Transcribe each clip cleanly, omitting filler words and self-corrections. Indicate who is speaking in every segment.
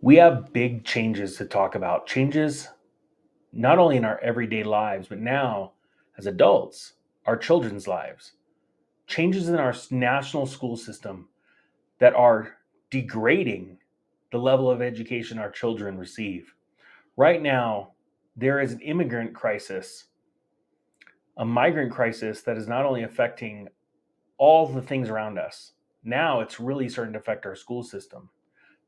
Speaker 1: We have big changes to talk about. Changes not only in our everyday lives, but now as adults, our children's lives. Changes in our national school system that are degrading the level of education our children receive. Right now, there is an immigrant crisis, a migrant crisis that is not only affecting all the things around us, now it's really starting to affect our school system.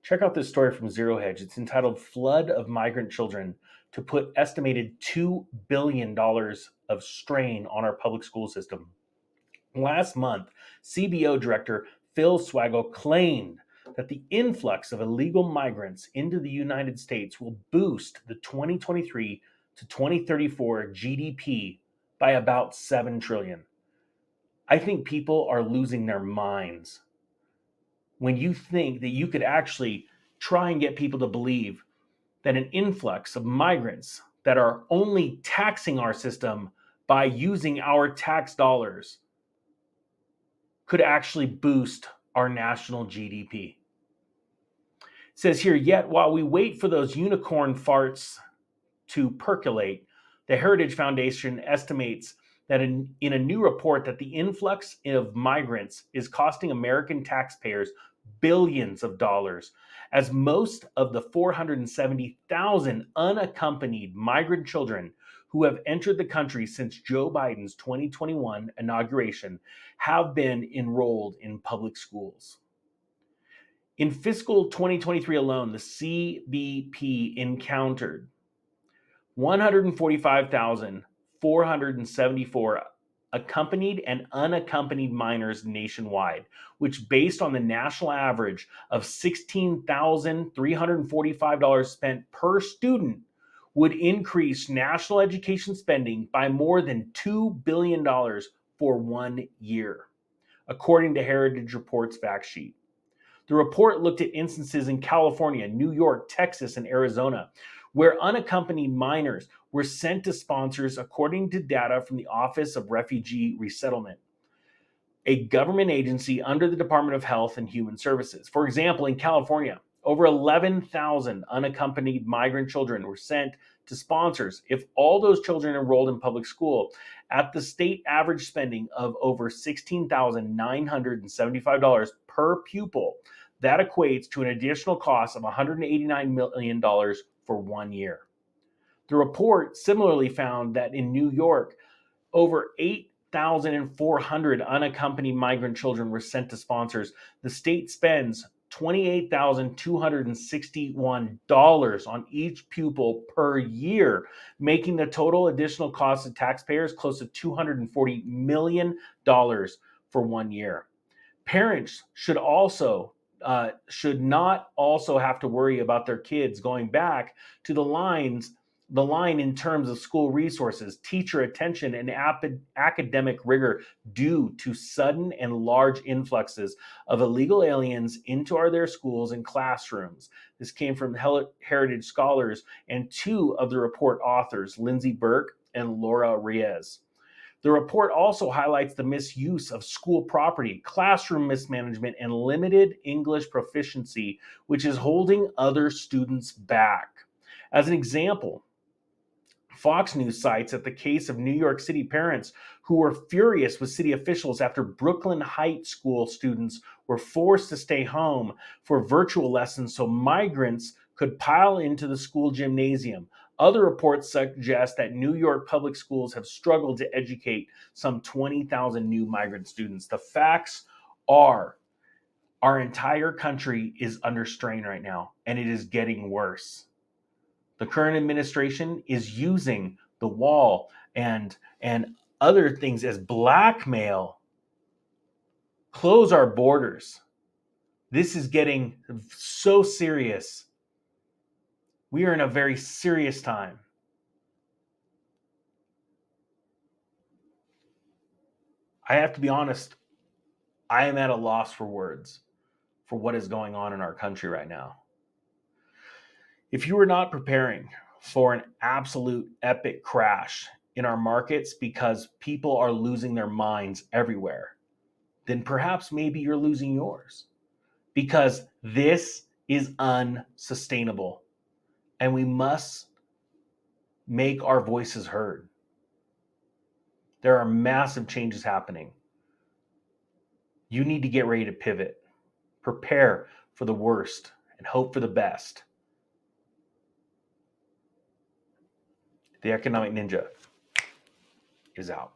Speaker 1: Check out this story from Zero Hedge. It's entitled Flood of Migrant Children to Put Estimated $2 billion of Strain on Our Public School System. Last month, CBO Director Phil Swaggle claimed that the influx of illegal migrants into the United States will boost the 2023 to 2034 GDP by about 7 trillion. I think people are losing their minds when you think that you could actually try and get people to believe that an influx of migrants that are only taxing our system by using our tax dollars could actually boost our national GDP. It says here, yet while we wait for those unicorn farts to percolate, the Heritage Foundation estimates that in a new report that the influx of migrants is costing American taxpayers billions of dollars, as most of the 470,000 unaccompanied migrant children who have entered the country since Joe Biden's 2021 inauguration have been enrolled in public schools. In fiscal 2023 alone, the CBP encountered 145,474 accompanied and unaccompanied minors nationwide, which, based on the national average of $16,345 spent per student, would increase national education spending by more than $2 billion for 1 year, according to Heritage Report's fact sheet. The report looked at instances in California, New York, Texas, and Arizona, where unaccompanied minors were sent to sponsors according to data from the Office of Refugee Resettlement, a government agency under the Department of Health and Human Services. For example, in California, over 11,000 unaccompanied migrant children were sent to sponsors. If all those children enrolled in public school at the state average spending of over $16,975 per pupil, that equates to an additional cost of $189 million for 1 year. The report similarly found that in New York, over 8,400 unaccompanied migrant children were sent to sponsors. The state spends $28,261 on each pupil per year, making the total additional cost to taxpayers close to $240 million for 1 year. Parents should not also have to worry about their kids going back to the line in terms of school resources, teacher attention, and academic rigor due to sudden and large influxes of illegal aliens into their schools and classrooms. This came from Heritage Scholars and two of the report authors, Lindsay Burke and Laura Reyes. The report also highlights the misuse of school property, classroom mismanagement, and limited English proficiency, which is holding other students back. As an example, Fox News cites that the case of New York City parents who were furious with city officials after Brooklyn Heights school students were forced to stay home for virtual lessons so migrants could pile into the school gymnasium. Other reports suggest that New York public schools have struggled to educate some 20,000 new migrant students. The facts are our entire country is under strain right now, and it is getting worse. The current administration is using the wall and other things as blackmail. Close our borders. This is getting so serious. We are in a very serious time. I have to be honest, I am at a loss for words for what is going on in our country right now. If you are not preparing for an absolute epic crash in our markets because people are losing their minds everywhere, then perhaps maybe you're losing yours. Because this is unsustainable, and we must make our voices heard. There are massive changes happening. You need to get ready to pivot, prepare for the worst, and hope for the best. The Economic Ninja is out.